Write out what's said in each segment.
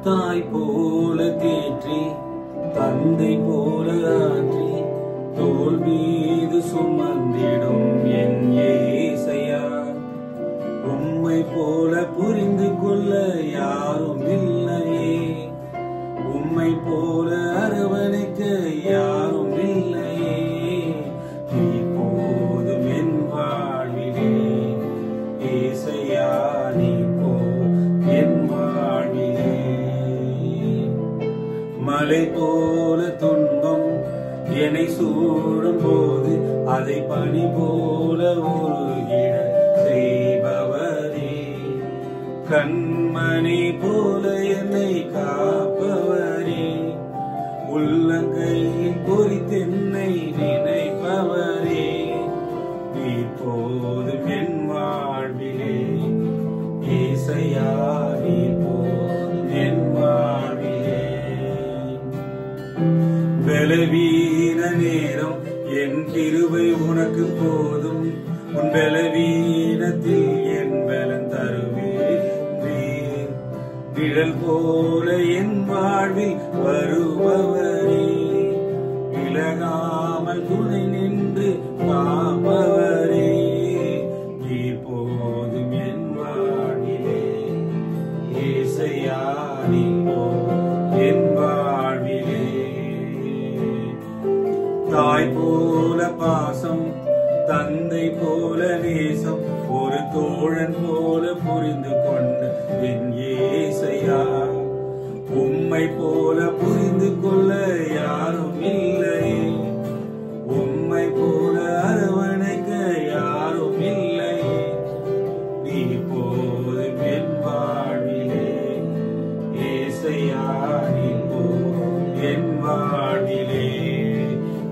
தாய் போல தேற்றி தந்தை போல ஆற்றி தோள் மீது சுமந்திடும் என் ஏசையா. உம்மை போல புரிந்து கொள்ள யாரும் இல்லையே, உம்மை போல அரவணைக்க யாரும் இல்லையே. நீ போதும் என் வாழ்விலே ஏசையா, நீ போதும் என் வாழ்விலே. மலை போல துன்பம் என்னை சூழும் போது அதை பனி போல உருகிட செய்பவரே, கண்மணி போல என்னை காப்பவரே, உள்ளங்கையில் பொறித்தென்னை நினைப்பவரே. நீ போதும் என் வாழ்விலே ஏசையா, நீ போதும் என் வாழ்விலே. பலவீன நேரம் என் கிருபை உனக்கு போதும், உன் பலவீனத்தில் என் பலன் தருவேன். நிழல் போல என் வாழ்வில் வருபவரே, விலகாமல் துணை நின்று காப்பவரே. நீ போதும் என் வாழ்விலே ஏசையா, நீ போதும் என் வாழ்விலே. தாய் போல பாசம் தந்தை போல நேசம் ஒரு தோழன் போல புரிந்து கொண்ட என் ஏசையா. உம்மை போல புரிந்து கொள்ள யாரும் இல்லை, உம்மை போல அரவணைக்க யாரும் இல்லை. நீ போதும் என் வாழ்விலே ஏசையா, நீ போதும் என் வாழ்விலே.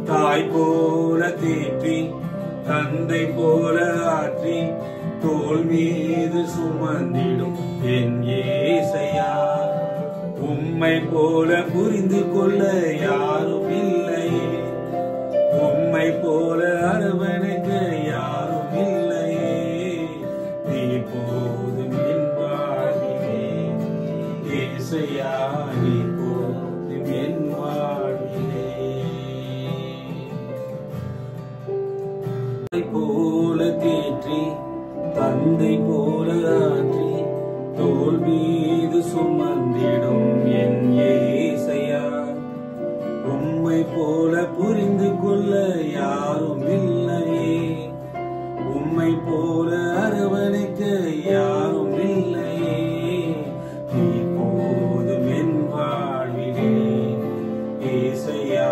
தாய் போல தேற்றி தந்தை போல ஆற்றி தோள் மீது சுமந்திடும் என் ஏசையா. உம்மை போல புரிந்து கொள்ள யாரும் இல்லை, உம்மை போல அரவணைக்க யாரும் இல்லையே. நீ போதும் என் வாழ்விலே ஏசையா, நீ போதும் என் வாழ்விலே. போல தேற்றி தந்தை போல ஆற்றி தோள் மீது சுமந்திடும் என் ஏசையா. உம்மை போல புரிந்து கொள்ள யாரும் இல்லையே, உம்மை போல அரவணைக்க யாரும் இல்லையே. நீ போதும் என் வாழ்விலே ஏசையா,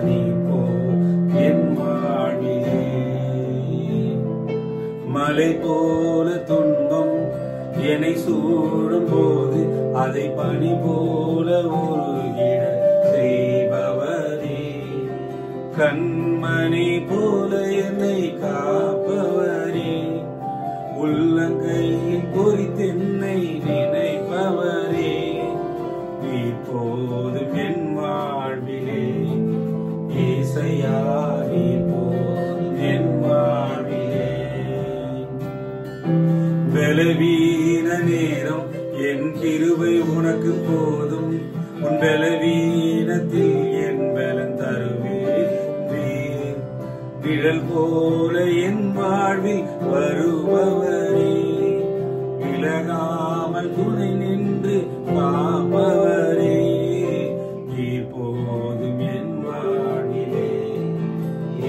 நீ போதும் என் வாழ்விலே. மலை போல துன்பம் என்னை சூழும் போது அதை பனி போல உருகிட செய்பவரே, கண்மணி போல என்னை காப்பவரே, உள்ளங்கையில் பொறித்தென்னை நினைப்பவரே. நீ போதும் என் வாழ்விலே ஏசையா, நீ போதும் என் வாழ்விலே. பலவீன நேரம் என் கிருபை உனக்கு போதும், உன் பலவீனத்தில் என் பலன் தருவேன். நிழல் போல என் வாழ்வில் வருபவரே, விலகாமல் துணை நின்று காப்பவரே. நீ போதும் என் வாழ்விலே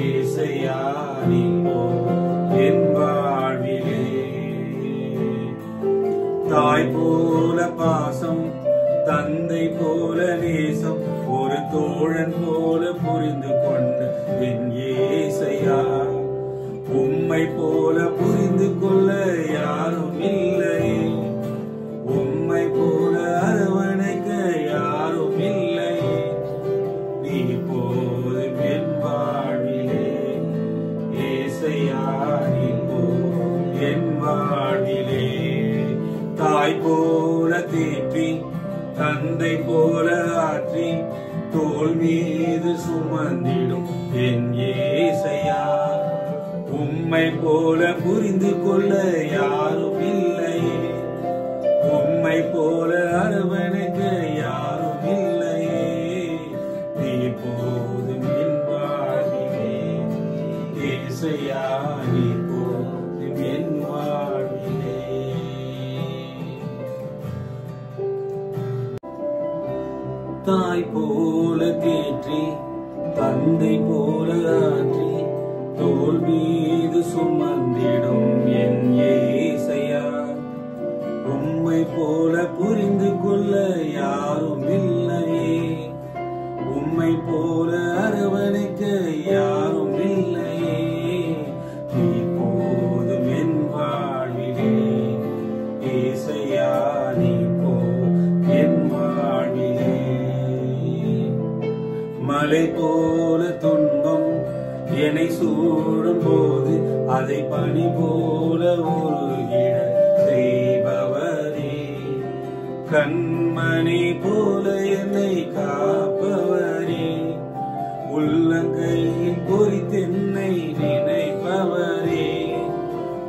ஏசையா, நீ போதும் என் வாழ்விலே. தாய் போல பாசம் தந்தை போல நேசம் ஒரு தோழன் போல புரிந்து கொண்ட என் ஏசையா. உம்மை போல புரிந்து கொள்ள யாரும் இல்லையே, உம்மை போல அரவணைக்க யாரும் இல்லையே. நீ போதும் என் வாழ்விலே ஏசையா, நீ போதும் என் வாழ்விலே. தாய் போல தேற்றி தந்தை போல ஆற்றி தோள் மீது சுமந்திடும் என் ஏசையா. உம்மை போல புரிந்து கொள்ள யாரும் இல்லை, உம்மை போல அரவணைக்க தாய் போல தேற்றி தந்தை போல ஆற்றி தோள் மீது சுமந்திடும் என் ஏசையா. உம்மை போல புரிந்து கொள்ள யாரும் இல்லையே, உம்மை போல அரவணைக்க யாரும் இல்லையே. நீ போதும் என் வாழ்விலே ஏசையா, நீ போதும் என் வாழ்விலே. மலை போல துன்பம் என்னை சூழும் போது அதை பனி போல உருகிட செய்பவரே. கண்மணி போல என்னை காப்பவரே, உள்ளங்கையில் பொறித்தென்னை நினைப்பவரே.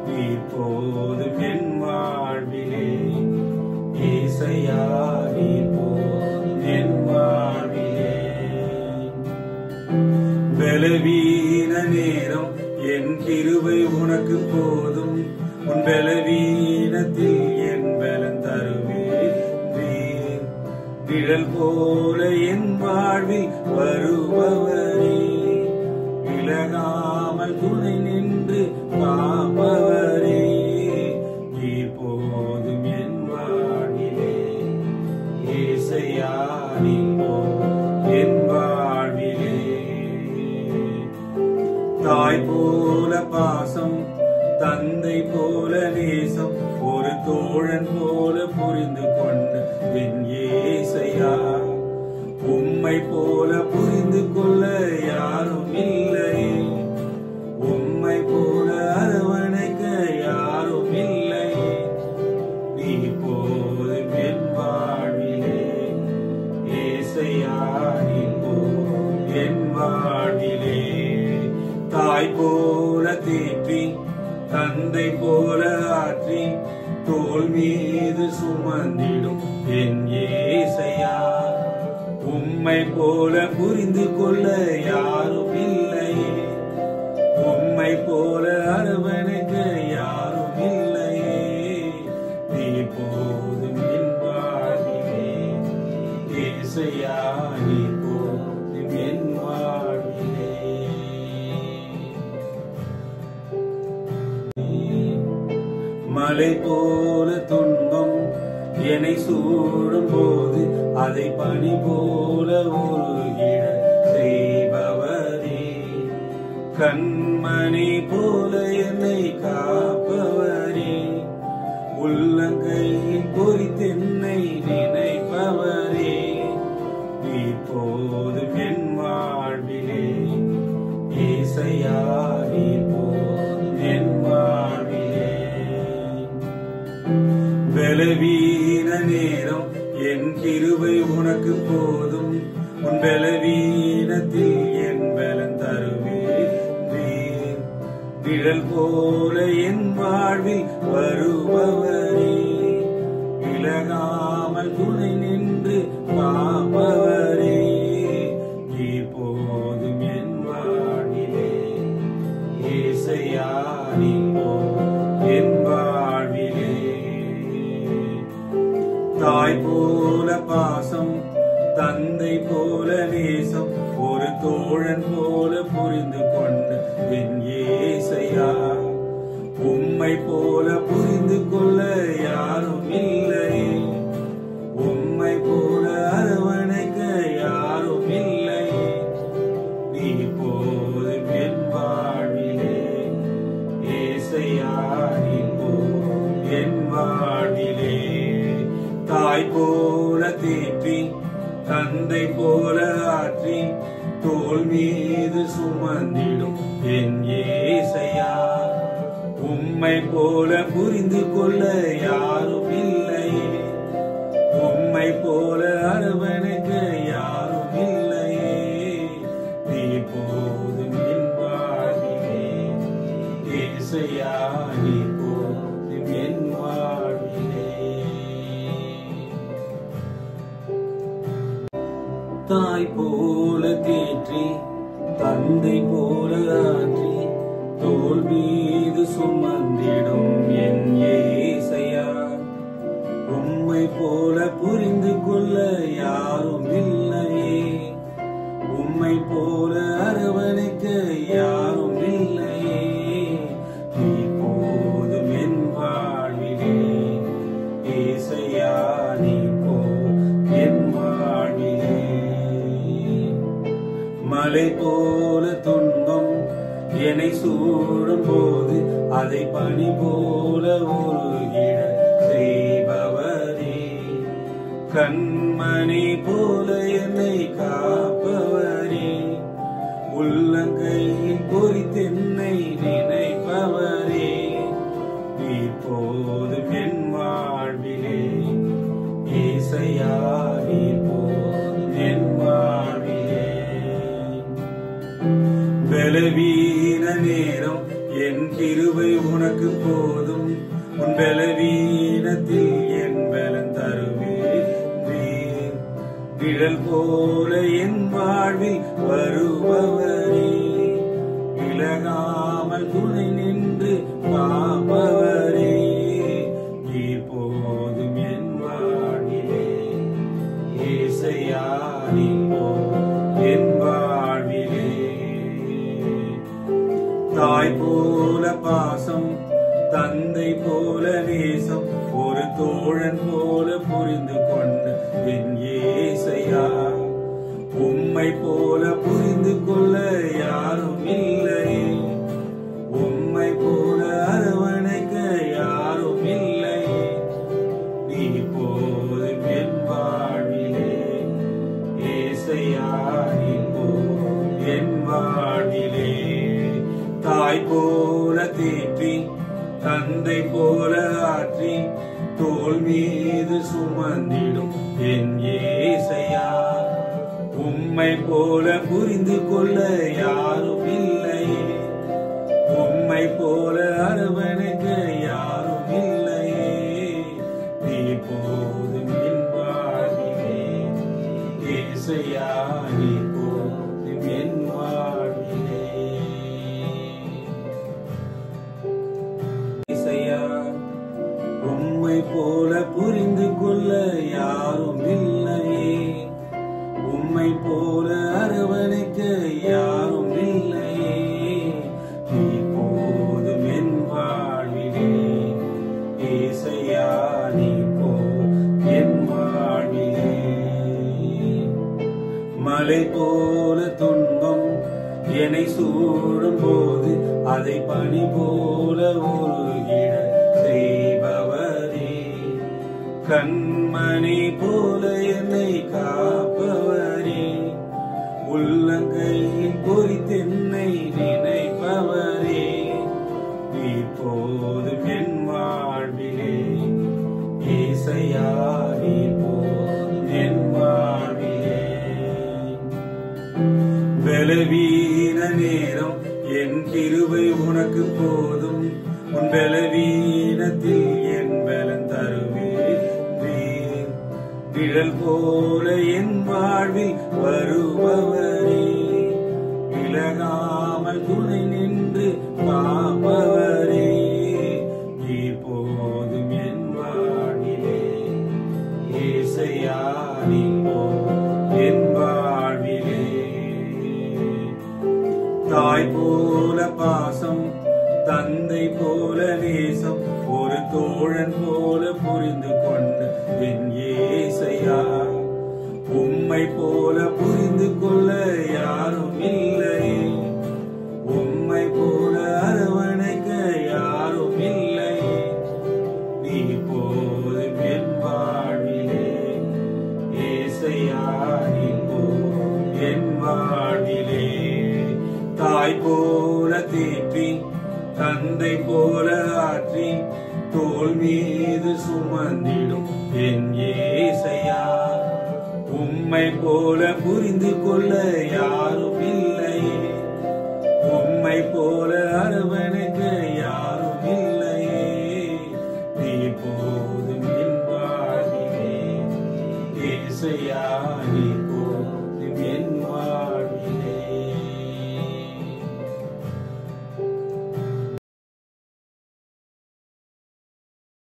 நீ போதும் என் வாழ்விலே ஏசையா, நீ போதும் என் வாழ்விலே. பலவீன நேரம் என் கிருபை உனக்கு போதும், உன் பலவீனத்தில் என் பலன் தருவேன். நிழல் போல என் வாழ்வில் வருபவரே, விலகாமல் துணை நின்று காப்பவரே. நீ போதும் என் வாழ்விலே ஏசையா, நீ போதும் என் வாழ்விலே. தாய் போல பாசம், தந்தை போல நேசம், ஒரு தோழன் போல புரிந்து கொண்ட என் ஏசையா. உம்மை போல புரிந்து கொள்ள யாரும் இல்லை, உம்மை போல அரவணைக்க யாரும் இல்லை. நீ போதும் என் வாழ்விலே ஏசையா, நீ போதும் என் வாழ்விலே. தாய் போல தேற்றி தந்தை போல ஆற்றி தோள் மீது சுமந்திடும் என் ஏசையா. உம்மை போல புரிந்து கொள்ள யாரும் இல்லை, உம்மை போல அரவணைக்க யாரும் இல்லையே. நீ போதும் என் வாழ்விலே ஏசையா, நீ போதும் என் வாழ்விலே. மலை போல துன்பம் என்னை சூழும் போது அதை பனி போல உருகிட செய்பவரே. கண்மணி போல என்னை காப்பவரே, உள்ளங்கையில் பொறித்தென்னை நினைப்பவரே. நீ போதும் என் வாழ்விலே ஏசையா, நீ போதும் என் வாழ்விலே. பலவீன நேரம் என் கிருபை உனக்கு போதும், உன் பலவீனத்தில் என் பலன் தருவேன். நிழல் போல என் வாழ்வில் வருபவரே, விலகாமல் துணை நின்று காப்பவரே. நீ போதும் என் வாழ்விலே ஏசையா, நீ போதும் என் வாழ்விலே. தாய் போல பாசம், தந்தை போல நேசம், ஒரு தோழன் போல புரிந்து கொண்ட என் ஏசையா. உம்மை போல புரிந்து கொள்ள யாரும் இல்லை, உம்மை போல அரவணைக்க யாரும் இல்லை. நீ போதும் என் வாழ்விலே ஏசையா, நீ போதும் என் வாழ்விலே. தாய் போல தேற்றி தந்தை போல ஆற்றி தோள் மீது சுமந்திடும் என் ஏசையா. உம்மை போல புரிந்து கொள்ள யாரும் இல்லை, உம்மை போல அரவணைக்க யாரும் இல்லையே. நீ போதும் என் வாழ்விலே ஏசையா, நீ போதும் என் வாழ்விலே. தாய் போல தேற்றி தந்தை போல ஆற்றி தோள் மீது சுமந்திடும் என் ஏசையா. உம்மை போல புரிந்து கொள்ள யாரும் இல்லை, மலை போல துன்பம் என்னை சூழும் போது அதை பனி போல உருகிட செய்பவரே, கண்மணி போல என்னை காப்பவரே, உள்ளங்கையில் பொறித்தென்னை நினைப்பவரே, இப்போதும் என் வாழ்விலே ஏசையா இப்போதும் என் வாழ்விலே. பலவீன நேரம் என் கிருபை உனக்கு போதும், உன் பலவீனத்தில் என் பலன் தருவேன். நிழல் போல என் வாழ்வில் வருபவரே, விலகாமல் துணை நின்று காப்பவரே, இப்போதும் என் வாழ்விலே ஏசையா இப்போதும் என் வாழ்விலே. தாய் போல பாசம், தந்தை போல நேசம், ஒரு தோழன் போல புரிந்து கொண்ட என் ஏசையா, உம்மை போல புரிந்து கொள்ள யாரும் இல்லையே, உம்மை போல அரவணைக்க யாரும் இல்லையே, நீ போதும் என் வாழ்விலே ஏசையா இப்போதும் என் வாழ்விலே. தாய் போல தேற்றி, தந்தை போல ஆற்றி, தோள் மீது சுமந்திடும் என் ஏசையா, உம்மை போல புரிந்து கொள்ள யாரும் இல்லையே, உம்மை போல அரவணைக்க யாரும் இல்லையே, நீ போதும் என் வாழ்விலே ஏசையா நீ போதும் என் வாழ்விலே. உம்மை போல புரிந்து கொள்ள யாரும் இல்லையே, உம்மை போல அரவணைக்க யாரும் இல்லையே, நீ போதும் என் வாழ்விலே ஏசையா நீ போதும் என் வாழ்விலே. மலை போல துன்பம் என்னை சூழும் போது அதை பனி போல உருகிட செய்பவரே, கண்மணி போல என்னை காப்பவரே, உள்ளங்கையில் பொறித்தென்னை நினைப்பவரே, இப்போதும் என் வாழ்விலே ஏசையா இப்போதும் என் வாழ்விலே. பலவீன நேரம் என் கிருபை உனக்கு போதும், உன் பலவீனத்தில் என் பலன் தருவேன். நிழல் போல என் வாழ்வில் வருபவரே, விலகாமல் துணை நின்று காப்பவரே, இப்போதும் என் வாழ்விலே ஏசையா இப்போதும் என் வாழ்விலே. தாய் போல பாசம், தந்தை போல நேசம், ஒரு தோழன் போல புரிந்து கொண்ட என் ஏசையா, உம்மை போல புரிந்து கொள்ள யாரும் இல்லையே, உம்மை போல அரவணைக்க யாரும் இல்லையே, நீ போதும் என் வாழ்விலே ஏசையா நீ போதும் என் வாழ்விலே. தாய் போல தேற்றி, தந்தை போல ஆற்றி, தோள் மீது சுமந்திடும் என் ஏசையா, உம்மை போல புரிந்து கொள்ள யாரும் இல்லையே, உம்மை போல அரவணைக்க யாரும் இல்லையே, நீ போதும் என் வாழ்விலே ஏசையா நீ